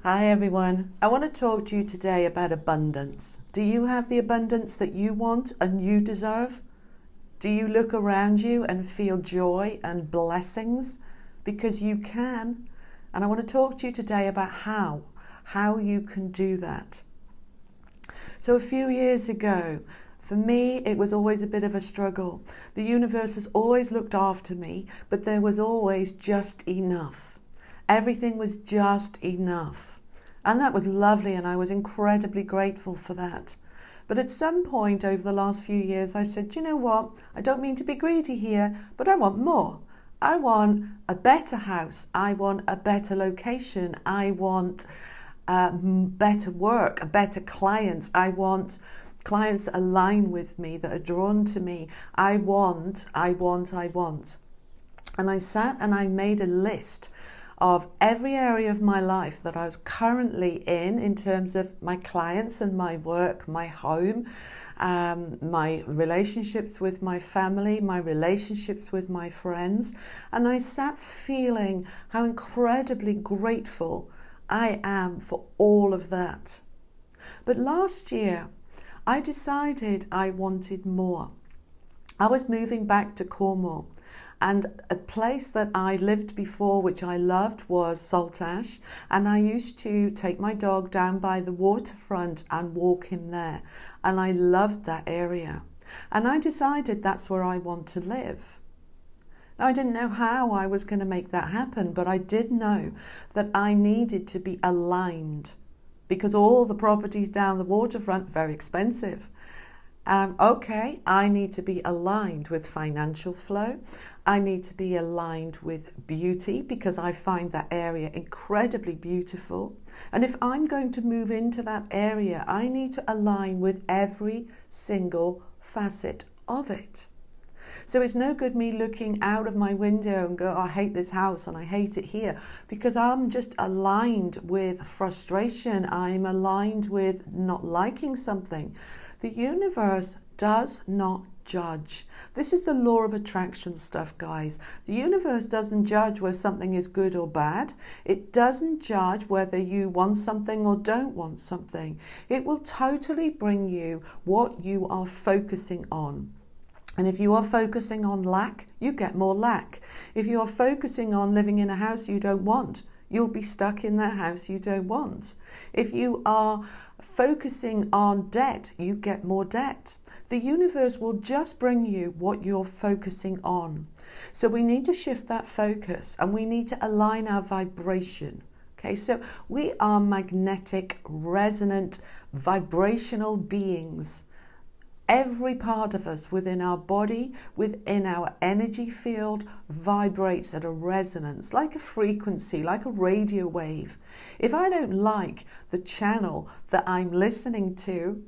Hi everyone. I want to talk to you today about abundance. Do you have the abundance that you want and you deserve? Do you look around you and feel joy and blessings? Because you can. And I want to talk to you today about how you can do that. So a few years ago, for me, it was always a bit of a struggle. The universe has always looked after me, but there was always just enough. Everything was just enough. And that was lovely, and I was incredibly grateful for that. But at some point over the last few years, I said, you know what? I don't mean to be greedy here, but I want more. I want a better house. I want a better location. I want better work, better clients. I want clients that align with me, that are drawn to me. I want. And I sat and I made a list of every area of my life that I was currently in terms of my clients and my work, my home, my relationships with my family, my relationships with my friends. And I sat feeling how incredibly grateful I am for all of that. But last year, I decided I wanted more. I was moving back to Cornwall. And a place that I lived before, which I loved, was Saltash. And I used to take my dog down by the waterfront and walk him there. And I loved that area. And I decided that's where I want to live. Now, I didn't know how I was going to make that happen, but I did know that I needed to be aligned because all the properties down the waterfront, very expensive. Okay, I need to be aligned with financial flow. I need to be aligned with beauty because I find that area incredibly beautiful. And if I'm going to move into that area, I need to align with every single facet of it. So it's no good me looking out of my window and go, oh, I hate this house and I hate it here, because I'm just aligned with frustration. I'm aligned with not liking something. The universe does not judge. This is the law of attraction stuff, guys. The universe doesn't judge whether something is good or bad. It doesn't judge whether you want something or don't want something. It will totally bring you what you are focusing on. And if you are focusing on lack, you get more lack. If you are focusing on living in a house you don't want, you'll be stuck in that house you don't want. If you are focusing on debt, you get more debt. The universe will just bring you what you're focusing on. So we need to shift that focus and we need to align our vibration. Okay, so we are magnetic, resonant, vibrational beings. Every part of us within our body, within our energy field, vibrates at a resonance, like a frequency, like a radio wave. If I don't like the channel that I'm listening to,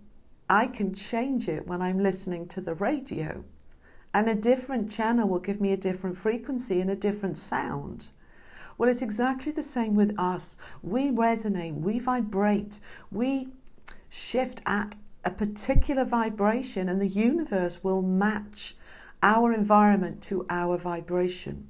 I can change it when I'm listening to the radio. And a different channel will give me a different frequency and a different sound. Well, it's exactly the same with us. We resonate, we vibrate, we shift at a particular vibration, and the universe will match our environment to our vibration.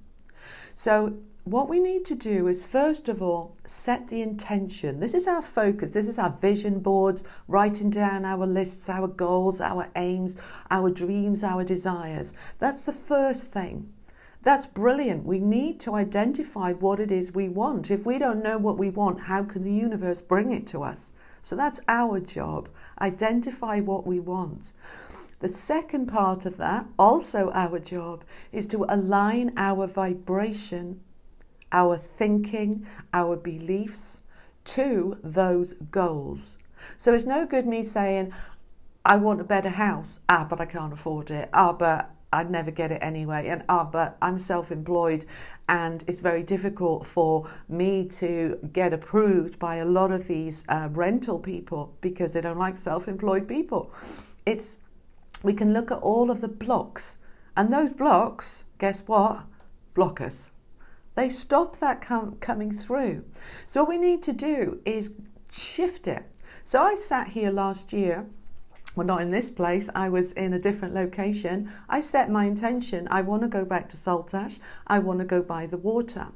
So what we need to do is, first of all, set the intention. This is our focus. This is our vision boards, writing down our lists, our goals, our aims, our dreams, our desires. That's the first thing. That's brilliant. We need to identify what it is we want. If we don't know what we want, how can the universe bring it to us? So that's our job. Identify what we want. The second part of that, also our job, is to align our vibration, our thinking, our beliefs to those goals. So it's no good me saying, I want a better house. But I can't afford it. But I'd never get it anyway. And but I'm self-employed and it's very difficult for me to get approved by a lot of these rental people because they don't like self-employed people. We can look at all of the blocks, and those blocks, guess what? Block us. They stop that coming through. So what we need to do is shift it. So I sat here last year. Well, not in this place. I was in a different location. I set my intention. I want to go back to Saltash. I want to go by the water.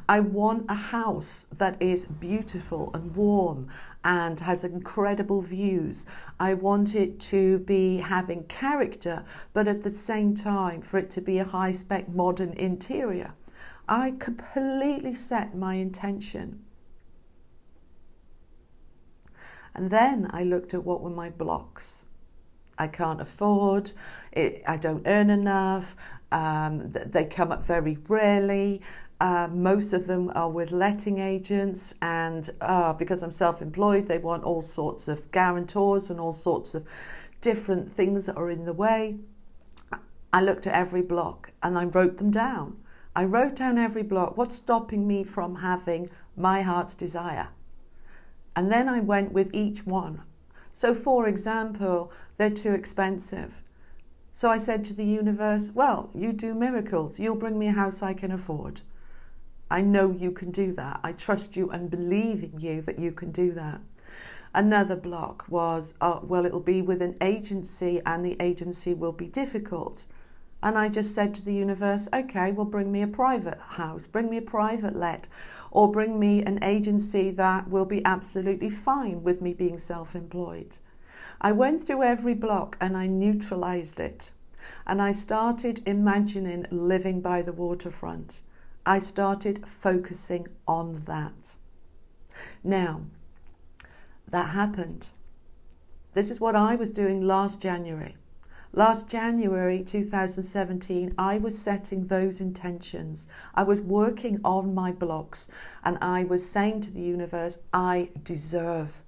I want a house that is beautiful and warm and has incredible views. I want it to be having character, but at the same time for it to be a high-spec modern interior. I completely set my intention. And then I looked at what were my blocks. I can't afford it, I don't earn enough, they come up very rarely. Most of them are with letting agents, and because I'm self-employed, they want all sorts of guarantors and all sorts of different things that are in the way. I looked at every block and I wrote them down. I wrote down every block, what's stopping me from having my heart's desire. And then I went with each one. So for example, they're too expensive. So I said to the universe, well, you do miracles. You'll bring me a house I can afford. I know you can do that. I trust you and believe in you that you can do that. Another block was, well, it'll be with an agency and the agency will be difficult. And I just said to the universe, okay, well, bring me a private house, bring me a private let, or bring me an agency that will be absolutely fine with me being self-employed. I went through every block and I neutralized it. And I started imagining living by the waterfront. I started focusing on that. Now, that happened. This is what I was doing last January. Last January 2017, I was setting those intentions. I was working on my blocks and I was saying to the universe, I deserve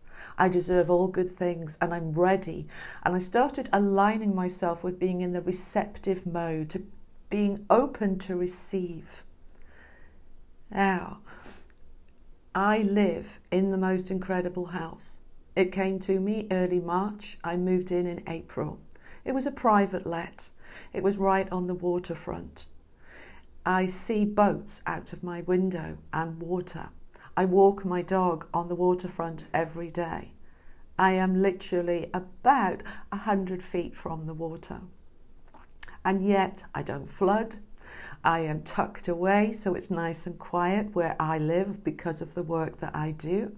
all good things and I'm ready. And I started aligning myself with being in the receptive mode, to being open to receive. Now, I live in the most incredible house. It came to me early March. I moved in April. It was a private let. It was right on the waterfront. I see boats out of my window and water. I walk my dog on the waterfront every day. I am literally about 100 feet from the water. And yet I don't flood. I am tucked away, so it's nice and quiet where I live because of the work that I do.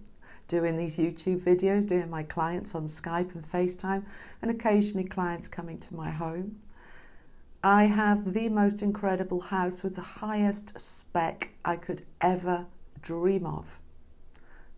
Doing these YouTube videos, doing my clients on Skype and FaceTime, and occasionally clients coming to my home. I have the most incredible house with the highest spec I could ever dream of.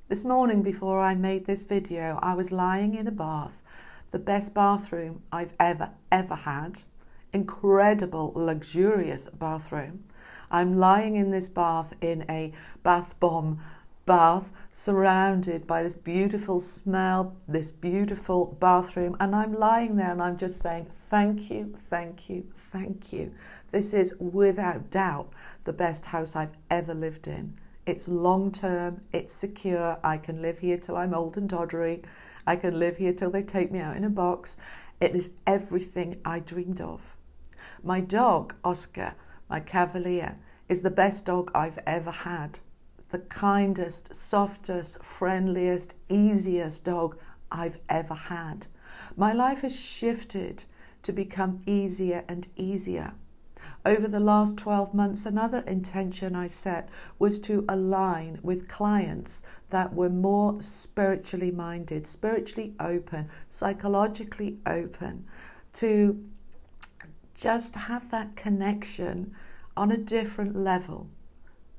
This morning before I made this video, I was lying in a bath, the best bathroom I've ever had. Incredible, luxurious bathroom. I'm lying in this bath in a bath bomb bath, surrounded by this beautiful smell, this beautiful bathroom, and I'm lying there and I'm just saying, thank you, thank you, thank you. This is without doubt the best house I've ever lived in. It's long term, it's secure, I can live here till I'm old and doddery, I can live here till they take me out in a box. It is everything I dreamed of. My dog, Oscar, my Cavalier, is the best dog I've ever had. The kindest, softest, friendliest, easiest dog I've ever had. My life has shifted to become easier and easier. Over the last 12 months, another intention I set was to align with clients that were more spiritually minded, spiritually open, psychologically open, to just have that connection on a different level.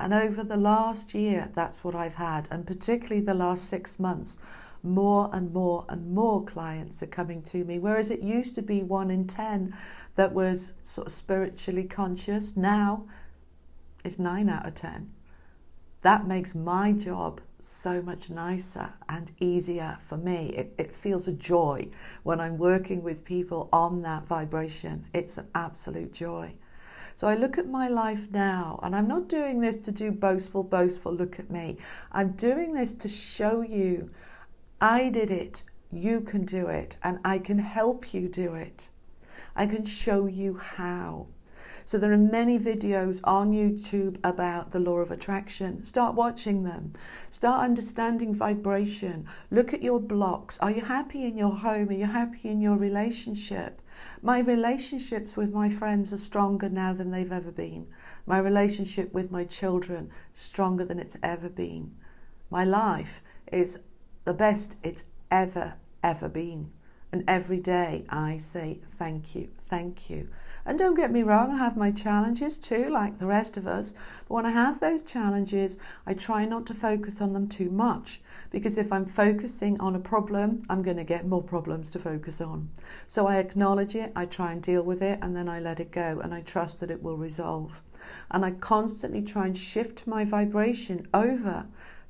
And over the last year, that's what I've had. And particularly the last 6 months, more and more and more clients are coming to me. Whereas it used to be 1 in 10 that was sort of spiritually conscious. Now it's 9 out of 10. That makes my job so much nicer and easier for me. It feels a joy when I'm working with people on that vibration. It's an absolute joy. So I look at my life now, and I'm not doing this to do boastful, look at me. I'm doing this to show you I did it, you can do it, and I can help you do it. I can show you how. So there are many videos on YouTube about the law of attraction. Start watching them. Start understanding vibration. Look at your blocks. Are you happy in your home? Are you happy in your relationship? My relationships with my friends are stronger now than they've ever been. My relationship with my children stronger than it's ever been. My life is the best it's ever been. And every day I say thank you, thank you. And don't get me wrong, I have my challenges too, like the rest of us. But when I have those challenges, I try not to focus on them too much. Because if I'm focusing on a problem, I'm going to get more problems to focus on. So I acknowledge it, I try and deal with it, and then I let it go. And I trust that it will resolve. And I constantly try and shift my vibration over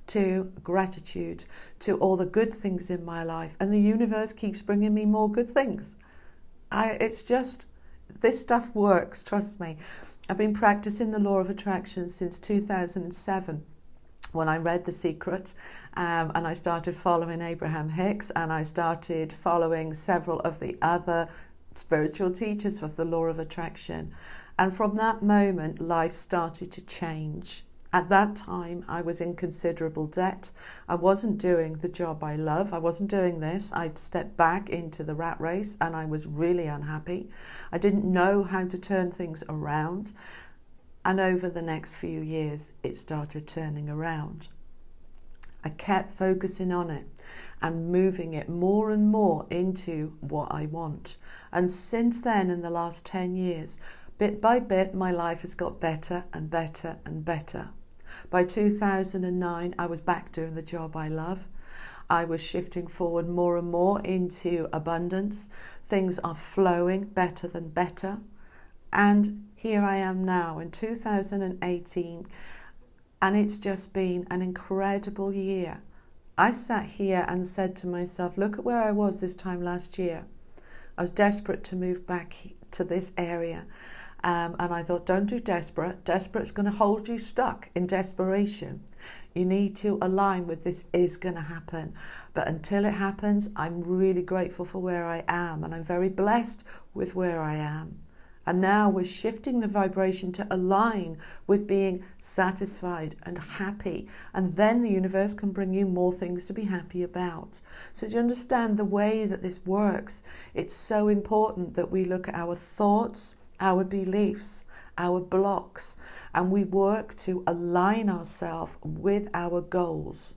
to gratitude, to all the good things in my life. And the universe keeps bringing me more good things. It's just, this stuff works, trust me. I've been practicing the law of attraction since 2007 when I read The Secret, and I started following Abraham Hicks, and I started following several of the other spiritual teachers of the law of attraction. And from that moment, life started to change. At that time, I was in considerable debt. I wasn't doing the job I love. I wasn't doing this. I'd stepped back into the rat race and I was really unhappy. I didn't know how to turn things around. And over the next few years, it started turning around. I kept focusing on it and moving it more and more into what I want. And since then, in the last 10 years, bit by bit, my life has got better and better and better. By 2009, I was back doing the job I love. I was shifting forward more and more into abundance. Things are flowing better than better. And here I am now in 2018, and it's just been an incredible year. I sat here and said to myself, look at where I was this time last year. I was desperate to move back to this area. And I thought, don't do desperate. Desperate's going to hold you stuck in desperation. You need to align with this is going to happen. But until it happens, I'm really grateful for where I am. And I'm very blessed with where I am. And now we're shifting the vibration to align with being satisfied and happy. And then the universe can bring you more things to be happy about. So to understand the way that this works, it's so important that we look at our thoughts, our beliefs, our blocks, and we work to align ourselves with our goals.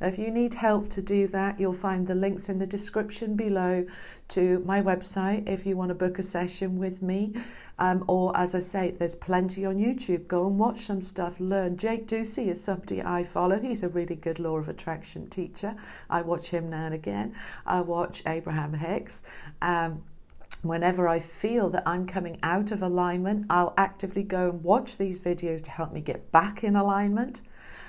Now, if you need help to do that, you'll find the links in the description below to my website if you want to book a session with me. Or, as I say, there's plenty on YouTube. Go and watch some stuff, learn. Jake Ducey is somebody I follow. He's a really good law of attraction teacher. I watch him now and again. I watch Abraham Hicks. Whenever I feel that I'm coming out of alignment, I'll actively go and watch these videos to help me get back in alignment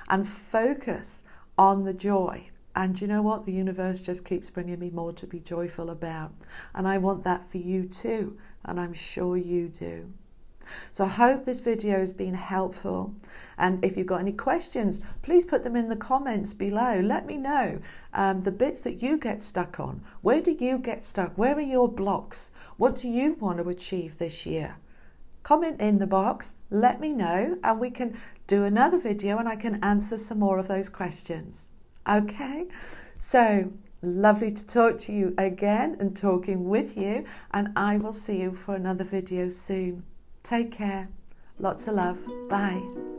and focus on the joy. And you know what? The universe just keeps bringing me more to be joyful about. And I want that for you too. And I'm sure you do. So I hope this video has been helpful. And if you've got any questions, please put them in the comments below. Let me know the bits that you get stuck on. Where do you get stuck? Where are your blocks? What do you want to achieve this year? Comment in the box, let me know, and we can do another video and I can answer some more of those questions. Okay? So lovely to talk to you again and talking with you, and I will see you for another video soon. Take care. Lots of love. Bye.